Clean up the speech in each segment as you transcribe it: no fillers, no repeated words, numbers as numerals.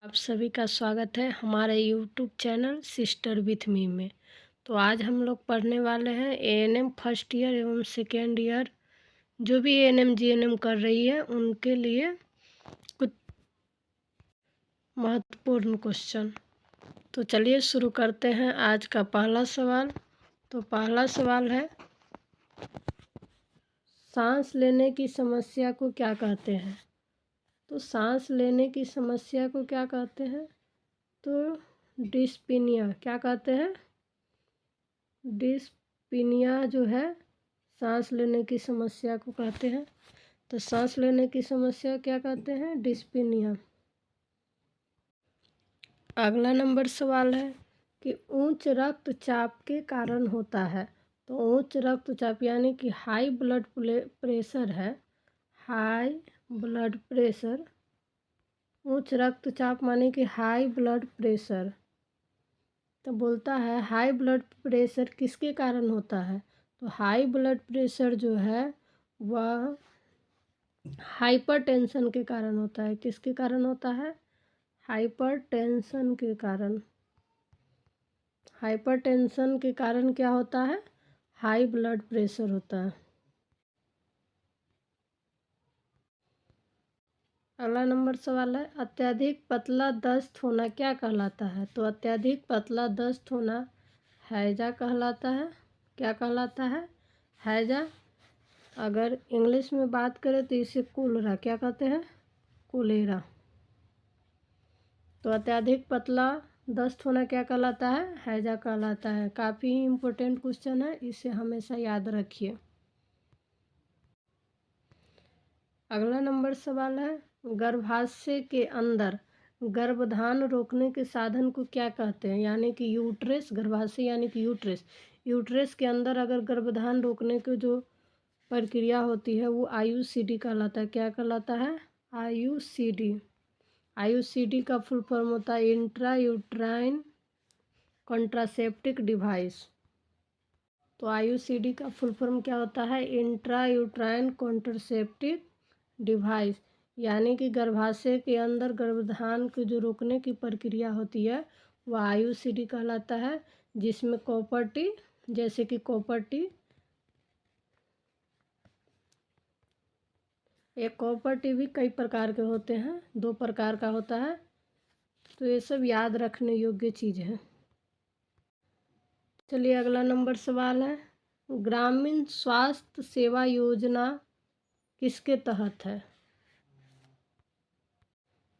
आप सभी का स्वागत है हमारे YouTube channel sister with me में। तो आज हम लोग पढ़ने वाले हैं एएनएम फर्स्ट ईयर एवं सेकेंड ईयर जो भी एएनएम जीएनएम कर रही है उनके लिए कुछ महत्वपूर्ण क्वेश्चन। तो चलिए शुरू करते हैं आज का पहला सवाल। तो पहला सवाल है, सांस लेने की समस्या को क्या कहते हैं? तो सांस लेने की समस्या को क्या कहते हैं? तो डिस्पीनिया। क्या कहते हैं? डिस्पीनिया जो है सांस लेने की समस्या को कहते हैं। तो सांस लेने की समस्या क्या कहते हैं? डिस्पीनिया। अगला नंबर सवाल है कि उच्च रक्तचाप के कारण होता है। तो उच्च रक्तचाप यानी कि हाई ब्लड प्रेशर है। हाई ब्लड प्रेशर, उच्च रक्तचाप माने कि हाई ब्लड प्रेशर। तो बोलता है हाई ब्लड प्रेशर किसके कारण होता है? तो हाई ब्लड प्रेशर जो है वह हाइपरटेंशन के कारण होता है। किसके कारण होता है? हाइपरटेंशन के कारण। हाइपरटेंशन के कारण क्या होता है? हाई ब्लड प्रेशर होता है। अगला नंबर सवाल है, अत्यधिक पतला दस्त होना क्या कहलाता है? तो अत्यधिक पतला दस्त होना हैजा कहलाता है। क्या कहलाता है? हैजा। अगर इंग्लिश में बात करें तो इसे कोलेरा क्या कहते हैं? कोलेरा। तो अत्यधिक पतला दस्त होना क्या कहलाता है? हैजा कहलाता है। काफ़ी इम्पोर्टेंट क्वेश्चन है, इसे हमेशा याद रखिए। अगला नंबर सवाल है, गर्भाशय के अंदर गर्भधान रोकने के साधन को क्या कहते हैं? यानी कि यूट्रस। गर्भाशय यानी कि यूट्रस। यूट्रस के अंदर अगर गर्भधान रोकने की जो प्रक्रिया होती है वो आईयूसीडी कहलाता है। क्या कहलाता है? आईयूसीडी। आईयूसीडी का फुल फॉर्म होता है इंट्रा यूट्राइन कॉन्ट्रासेप्टिक डिवाइस। तो आईयूसीडी का फुल फॉर्म क्या होता है? Intra uterine contraceptive device. यानी कि गर्भाशय के अंदर गर्भधान को जो रोकने की प्रक्रिया होती है वह आईयूसीडी कहलाता है, जिसमें कॉपर टी, जैसे कि कॉपर टी, एक कॉपर टी भी कई प्रकार के होते हैं, 2 प्रकार का होता है। तो ये सब याद रखने योग्य चीज़ है। चलिए अगला नंबर सवाल है, ग्रामीण स्वास्थ्य सेवा योजना किसके तहत है?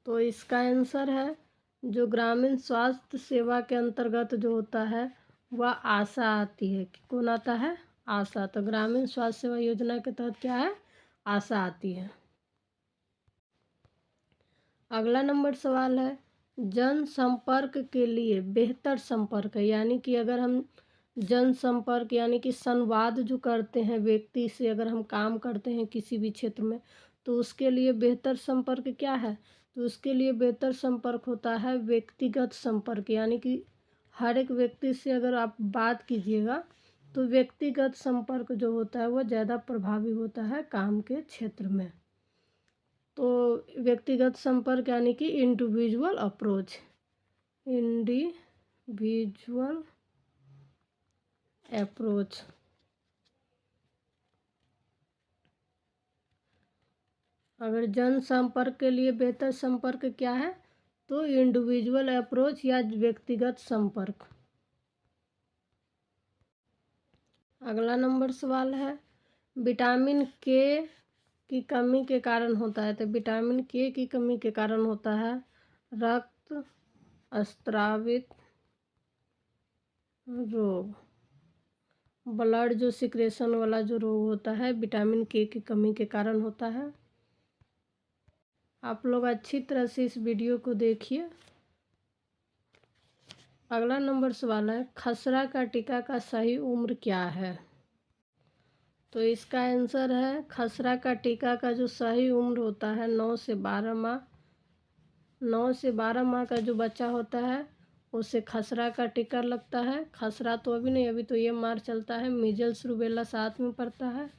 तो इसका आंसर है, जो ग्रामीण स्वास्थ्य सेवा के अंतर्गत जो होता है वह आशा आती है। कौन आता है? आशा। तो ग्रामीण स्वास्थ्य सेवा योजना के तहत क्या है? आशा आती है। अगला नंबर सवाल है, जनसंपर्क के लिए बेहतर संपर्क है। यानी कि अगर हम जनसंपर्क यानी कि संवाद जो करते हैं व्यक्ति से, अगर हम काम करते हैं किसी भी क्षेत्र में, तो उसके लिए बेहतर संपर्क क्या है? तो उसके लिए बेहतर संपर्क होता है व्यक्तिगत संपर्क। यानी कि हर एक व्यक्ति से अगर आप बात कीजिएगा तो व्यक्तिगत संपर्क जो होता है वह ज़्यादा प्रभावी होता है काम के क्षेत्र में। तो व्यक्तिगत संपर्क यानी कि इंडिविजुअल अप्रोच। Individual approach. अगर जन संपर्क के लिए बेहतर संपर्क क्या है? तो इंडिविजुअल अप्रोच या व्यक्तिगत संपर्क। अगला नंबर सवाल है, विटामिन के की कमी के कारण होता है। तो विटामिन के की कमी के कारण होता है रक्त स्रावित रोग। ब्लड जो सिक्रेशन वाला जो रोग होता है विटामिन के की कमी के कारण होता है। आप लोग अच्छी तरह से इस वीडियो को देखिए। अगला नंबर सवाल है, खसरा का टीका का सही उम्र क्या है? तो इसका आंसर है, खसरा का टीका का जो सही उम्र होता है 9 से 12 माह। 9 से 12 माह का जो बच्चा होता है उसे खसरा का टीका लगता है। खसरा तो अभी नहीं, अभी तो ये मार चलता है। मीजल्स रूबेला साथ में पड़ता है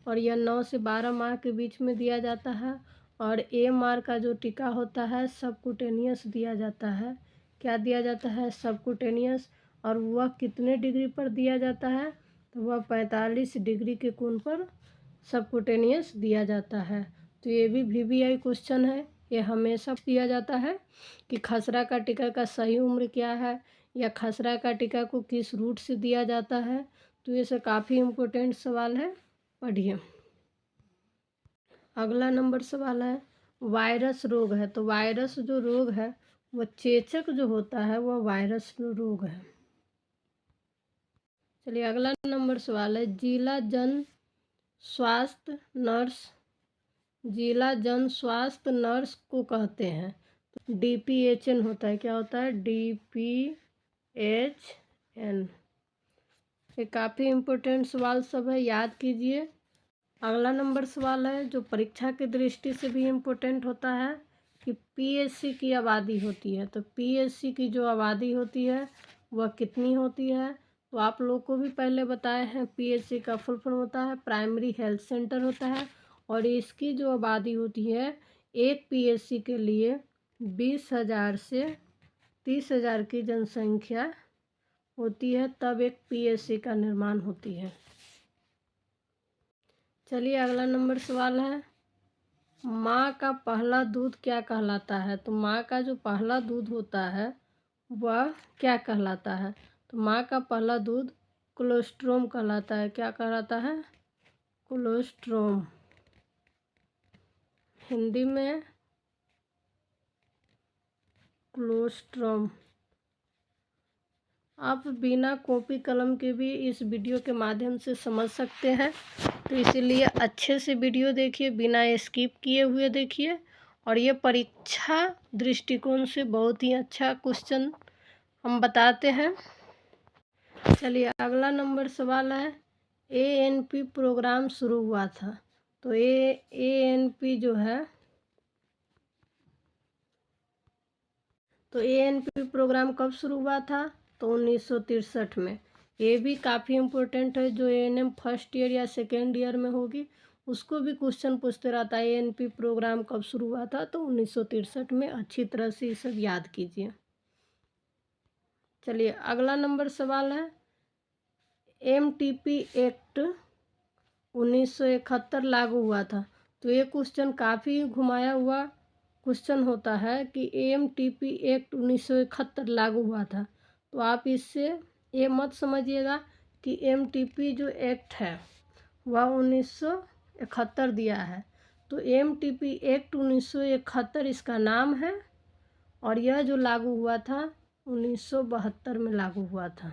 और यह 9 से 12 माह के बीच में दिया जाता है। और AMR का जो टीका होता है सबकुटेनियस दिया जाता है। क्या दिया जाता है? सबकुटेनियस। और वह कितने डिग्री पर दिया जाता है? तो वह 45 डिग्री के कोण पर सबकुटेनियस दिया जाता है। तो ये भी VBI क्वेश्चन है, ये हमेशा दिया जाता है कि खसरा का टीका का सही उम्र क्या है, या खसरा का टीका को किस रूट से दिया जाता है। तो ये सब काफ़ी इम्पोर्टेंट सवाल है, पढ़िए। अगला नंबर सवाल है वायरस रोग है। तो वायरस जो रोग है वह चेचक जो होता है वह वायरस रोग है। चलिए अगला नंबर सवाल है जिला जन स्वास्थ्य नर्स। जिला जन स्वास्थ्य नर्स को कहते हैं। तो DPHN होता है। क्या होता है? DPHN। ये काफ़ी इम्पोर्टेंट सवाल सब है, याद कीजिए। अगला नंबर सवाल है जो परीक्षा की दृष्टि से भी इम्पोर्टेंट होता है कि PSC की आबादी होती है। तो PSC की जो आबादी होती है वह कितनी होती है? तो आप लोग को भी पहले बताए हैं, PSC का फुल फॉर्म होता है प्राइमरी हेल्थ सेंटर होता है। और इसकी जो आबादी होती है एक PSC के लिए 20,000 से 30,000 की जनसंख्या होती है, तब एक PSC का निर्माण होती है। चलिए अगला नंबर सवाल है माँ का पहला दूध क्या कहलाता है। तो माँ का जो पहला दूध होता है वह क्या कहलाता है? तो माँ का पहला दूध कोलोस्ट्रोम कहलाता है। क्या कहलाता है? कोलोस्ट्रोम। हिंदी में कोलोस्ट्रोम। आप बिना कॉपी कलम के भी इस वीडियो के माध्यम से समझ सकते हैं, तो इसीलिए अच्छे से वीडियो देखिए, बिना स्किप किए हुए देखिए। और ये परीक्षा दृष्टिकोण से बहुत ही अच्छा क्वेश्चन हम बताते हैं। चलिए अगला नंबर सवाल है ANP प्रोग्राम शुरू हुआ था। तो ANP जो है, तो ANP प्रोग्राम कब शुरू हुआ था? तो 1963 में। ये भी काफ़ी इम्पोर्टेंट है, जो ANM फर्स्ट ईयर या सेकेंड ईयर में होगी उसको भी क्वेश्चन पूछते रहता है ANP प्रोग्राम कब शुरू हुआ था। तो 1963 में। अच्छी तरह से ये सब याद कीजिए। चलिए अगला नंबर सवाल है MTP एक्ट 1971 लागू हुआ था। तो ये क्वेश्चन काफ़ी घुमाया हुआ क्वेश्चन होता है कि AMTP एक्ट 1971 लागू हुआ था। तो आप इससे ये मत समझिएगा कि MTP जो एक्ट है वह 1971 दिया है। तो MTP एक्ट 1971 इसका नाम है, और यह जो लागू हुआ था 1972 में लागू हुआ था।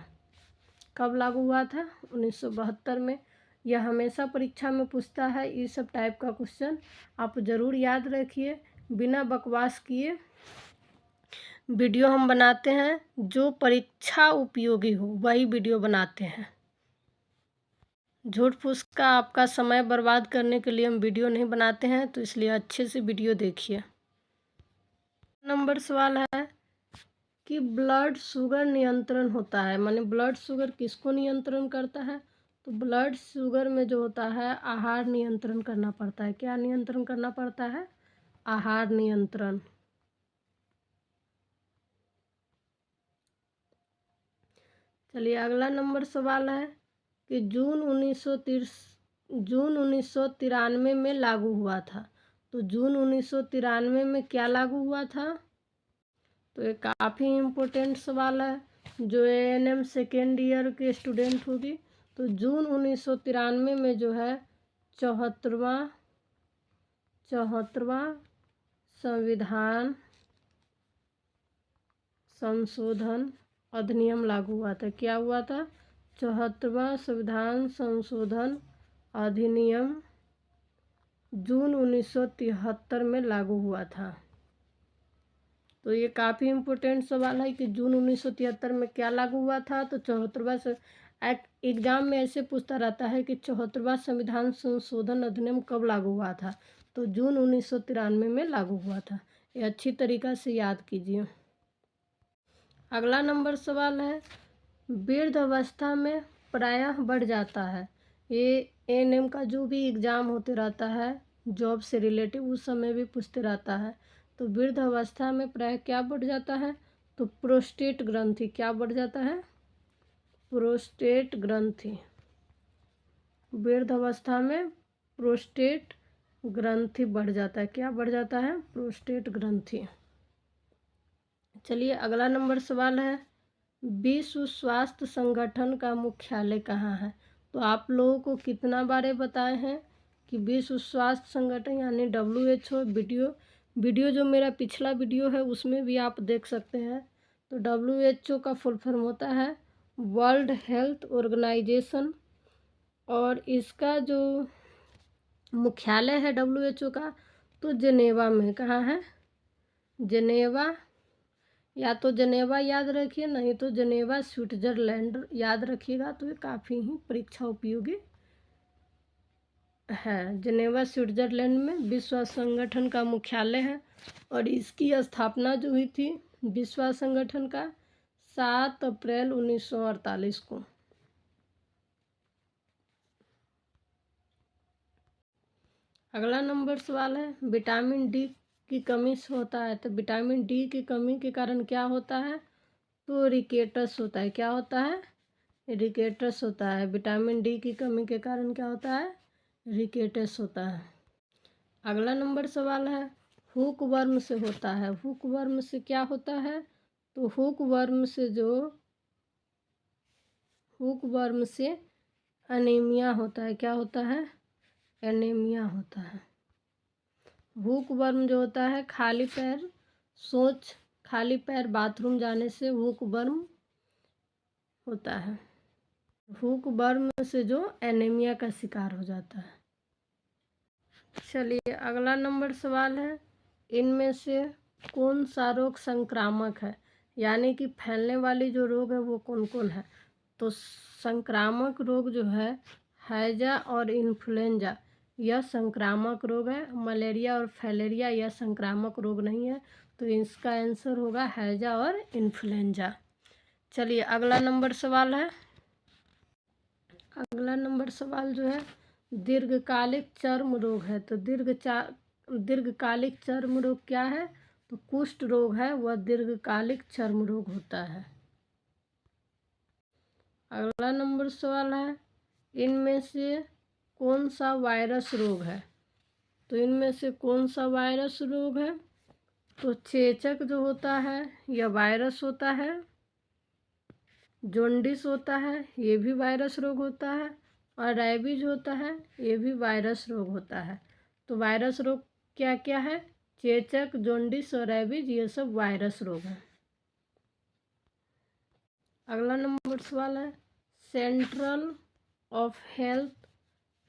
कब लागू हुआ था? 1972 में। यह हमेशा परीक्षा में पूछता है, इस सब टाइप का क्वेश्चन आप ज़रूर याद रखिए। बिना बकवास किए वीडियो हम बनाते हैं, जो परीक्षा उपयोगी हो वही वीडियो बनाते हैं। झूठ फूस का आपका समय बर्बाद करने के लिए हम वीडियो नहीं बनाते हैं, तो इसलिए अच्छे से वीडियो देखिए। नंबर सवाल है कि ब्लड शुगर नियंत्रण होता है, माने ब्लड शुगर किसको नियंत्रण करता है? तो ब्लड शुगर में जो होता है आहार नियंत्रण करना पड़ता है। क्या नियंत्रण करना पड़ता है? आहार नियंत्रण। चलिए अगला नंबर सवाल है कि जून 1993 में लागू हुआ था। तो जून 1993 में क्या लागू हुआ था? तो ये काफ़ी इम्पोर्टेंट सवाल है, जो ANM सेकेंड ईयर के स्टूडेंट होगी। तो जून 1993 में जो है 74वां संविधान संशोधन अधिनियम लागू हुआ था। क्या हुआ था? 74वां संविधान संशोधन अधिनियम जून 1973 में लागू हुआ था। तो ये काफ़ी इम्पोर्टेंट सवाल है कि जून 1973 में क्या लागू हुआ था। तो 74वां एग्जाम में ऐसे पूछता रहता है कि 74वां संविधान संशोधन अधिनियम कब लागू हुआ था। तो जून 1993 में लागू हुआ था। ये अच्छी तरीक़ा से याद कीजिए। अगला नंबर सवाल है वृद्ध अवस्था में प्रायः बढ़ जाता है। ये ANM का जो भी एग्ज़ाम होते रहता है जॉब से रिलेटिव उस समय भी पूछते रहता है। तो वृद्ध अवस्था में प्राय क्या बढ़ जाता है, तो प्रोस्टेट ग्रंथि। क्या बढ़ जाता है, प्रोस्टेट ग्रंथि। वृद्ध अवस्था में प्रोस्टेट ग्रंथि बढ़ जाता है। क्या बढ़ जाता है, प्रोस्टेट ग्रंथि। चलिए अगला नंबर सवाल है, विश्व स्वास्थ्य संगठन का मुख्यालय कहाँ है। तो आप लोगों को कितना बार बताए हैं कि विश्व स्वास्थ्य संगठन यानी WHO, वीडियो जो मेरा पिछला वीडियो है उसमें भी आप देख सकते हैं। तो WHO का फुल फॉर्म होता है वर्ल्ड हेल्थ ऑर्गेनाइजेशन, और इसका जो मुख्यालय है WHO का तो जेनेवा में। कहाँ है, जेनेवा। या तो जेनेवा याद रखिए, नहीं तो जेनेवा स्विट्जरलैंड याद रखिएगा, तो ये काफ़ी ही परीक्षा उपयोगी है। जेनेवा स्विट्जरलैंड में विश्व संगठन का मुख्यालय है, और इसकी स्थापना जो हुई थी विश्व संगठन का 7 अप्रैल 1948 को। अगला नंबर सवाल है, विटामिन डी की कमी से होता है। तो विटामिन डी की कमी के कारण क्या होता है, तो रिकेटस होता है। क्या होता है, रिकेटस होता है। विटामिन डी की कमी के कारण क्या होता है, रिकेटस होता है। अगला नंबर सवाल है, हुक वर्म से होता है। हुक वर्म से क्या होता है, तो हुक वर्म से एनीमिया होता है। क्या होता है, एनीमिया होता है। हुक वर्म जो होता है खाली पैर बाथरूम जाने से हुक वर्म होता है। हुक वर्म से जो एनीमिया का शिकार हो जाता है। चलिए अगला नंबर सवाल है, इनमें से कौन सा रोग संक्रामक है, यानी कि फैलने वाली जो रोग है वो कौन कौन है। तो संक्रामक रोग जो है हैजा और इन्फ्लुएंजा, यह संक्रामक रोग है। मलेरिया और फाइलेरिया यह संक्रामक रोग नहीं है। तो इसका आंसर होगा हैजा और इन्फ्लुएंजा। चलिए अगला नंबर सवाल है, अगला नंबर सवाल जो है दीर्घकालिक चर्म रोग है। तो दीर्घकालिक चर्म रोग क्या है, तो कुष्ठ रोग है, वह दीर्घकालिक चर्म रोग होता है। अगला नंबर सवाल है, इनमें से कौन सा वायरस रोग है। तो इनमें से कौन सा वायरस रोग है, तो चेचक जो होता है यह वायरस होता है। जॉन्डिस होता है, ये भी वायरस रोग होता है। और रैबीज होता है, ये भी वायरस रोग होता है। तो वायरस रोग क्या क्या है, चेचक, जॉन्डिस और रैबीज, ये सब वायरस रोग हैं। अगला नंबर सवाल है, सेंट्रल ऑफ हेल्थ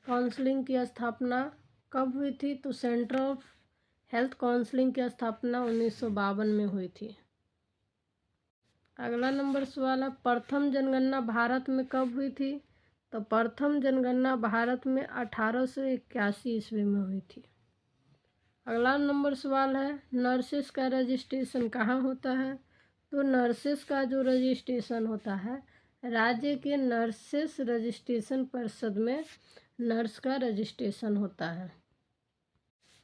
काउंसलिंग की स्थापना कब हुई थी। तो सेंट्रल ऑफ हेल्थ काउंसलिंग की स्थापना 1952 में हुई थी। अगला नंबर सवाल है, प्रथम जनगणना भारत में कब हुई थी। तो प्रथम जनगणना भारत में 1881 ईस्वी में हुई थी। अगला नंबर सवाल है, नर्सेस का रजिस्ट्रेशन कहाँ होता है। तो नर्सेस का जो रजिस्ट्रेशन होता है राज्य के नर्सेस रजिस्ट्रेशन परिषद में नर्स का रजिस्ट्रेशन होता है,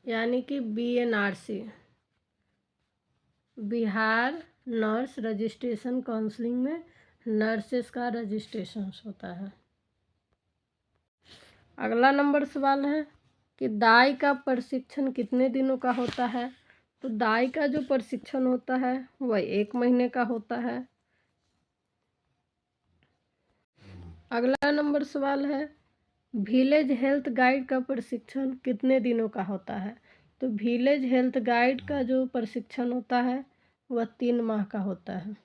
यानी कि BNRC, Bihar nurse registration counselling में नर्सेस का रजिस्ट्रेशन होता है। अगला नंबर सवाल है कि दाई का प्रशिक्षण कितने दिनों का होता है। तो दाई का जो प्रशिक्षण होता है वह 1 महीने का होता है। अगला नंबर सवाल है, विलेज हेल्थ गाइड का प्रशिक्षण कितने दिनों का होता है। तो विलेज हेल्थ गाइड का जो प्रशिक्षण होता है वह 3 माह का होता है।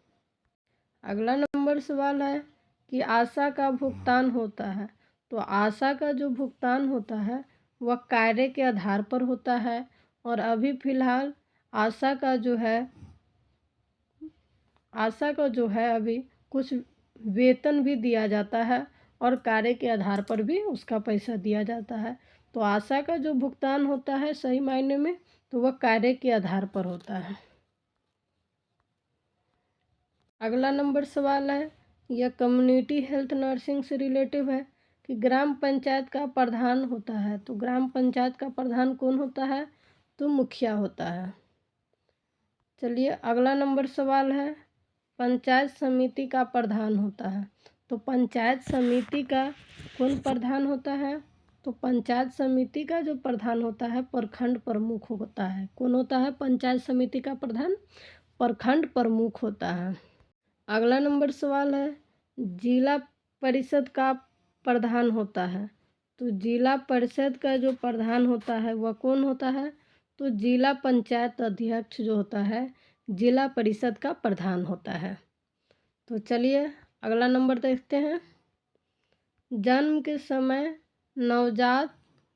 अगला नंबर सवाल है कि आशा का भुगतान होता है। तो आशा का जो भुगतान होता है वह कार्य के आधार पर होता है, और अभी फ़िलहाल आशा का जो है अभी कुछ वेतन भी दिया जाता है, और कार्य के आधार पर भी उसका पैसा दिया जाता है। तो आशा का जो भुगतान होता है सही मायने में तो वह कार्य के आधार पर होता है। अगला नंबर सवाल है, यह कम्युनिटी हेल्थ नर्सिंग से रिलेटिव है कि ग्राम पंचायत का प्रधान होता है, तो ग्राम पंचायत का प्रधान कौन होता है? तो मुखिया होता है। चलिए अगला नंबर सवाल है, पंचायत समिति का प्रधान होता है, तो पंचायत समिति का कौन प्रधान होता है? तो पंचायत समिति का जो प्रधान होता है प्रखंड प्रमुख होता है। कौन होता है पंचायत समिति का प्रधान? प्रखंड प्रमुख होता है। अगला नंबर सवाल है, जिला परिषद का प्रधान होता है, तो जिला परिषद का जो प्रधान होता है वह कौन होता है? तो जिला पंचायत अध्यक्ष जो होता है जिला परिषद का प्रधान होता है। तो चलिए अगला नंबर देखते हैं, जन्म के समय नवजात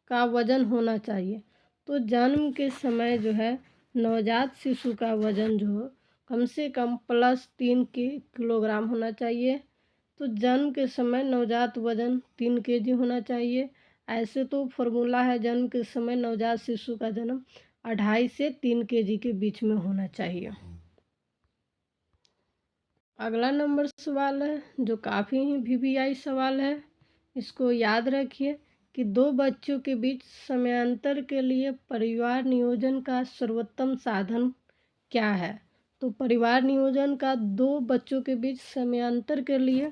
का वजन होना चाहिए, तो जन्म के समय जो है नवजात शिशु का वजन जो कम से कम +3 किलोग्राम होना चाहिए। तो जन्म के समय नवजात वजन 3 kg होना चाहिए। ऐसे तो फॉर्मूला है, जन्म के समय नवजात शिशु का जन्म 2.5 से 3 kg के बीच में होना चाहिए। अगला नंबर सवाल है जो काफ़ी ही VVI सवाल है, इसको याद रखिए कि 2 बच्चों के बीच समयांतर के लिए परिवार नियोजन का सर्वोत्तम साधन क्या है? तो परिवार नियोजन का 2 बच्चों के बीच समयांतर के लिए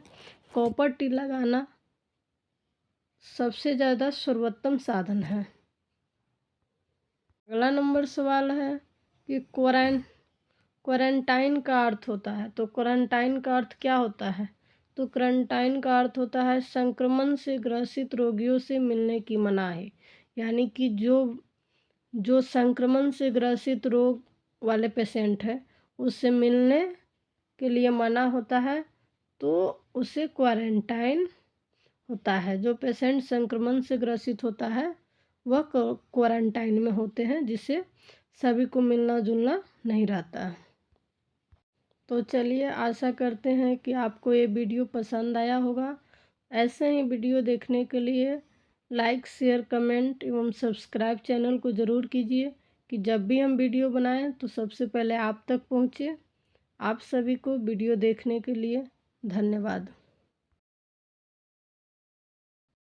कॉपर टी लगाना सबसे ज़्यादा सर्वोत्तम साधन है। अगला नंबर सवाल है कि क्वारंटाइन का अर्थ होता है, तो क्वारंटाइन का अर्थ क्या होता है? तो क्वारंटाइन का अर्थ होता है संक्रमण से ग्रसित रोगियों से मिलने की मनाही, यानी कि जो संक्रमण से ग्रसित रोग वाले पेशेंट है उससे मिलने के लिए मना होता है, तो उसे क्वारंटाइन होता है। जो पेशेंट संक्रमण से ग्रसित होता है वह क्वारंटाइन में होते हैं, जिससे सभी को मिलना जुलना नहीं रहता। तो चलिए आशा करते हैं कि आपको ये वीडियो पसंद आया होगा। ऐसे ही वीडियो देखने के लिए लाइक शेयर कमेंट एवं सब्सक्राइब चैनल को ज़रूर कीजिए कि जब भी हम वीडियो बनाएं तो सबसे पहले आप तक पहुँचे। आप सभी को वीडियो देखने के लिए धन्यवाद।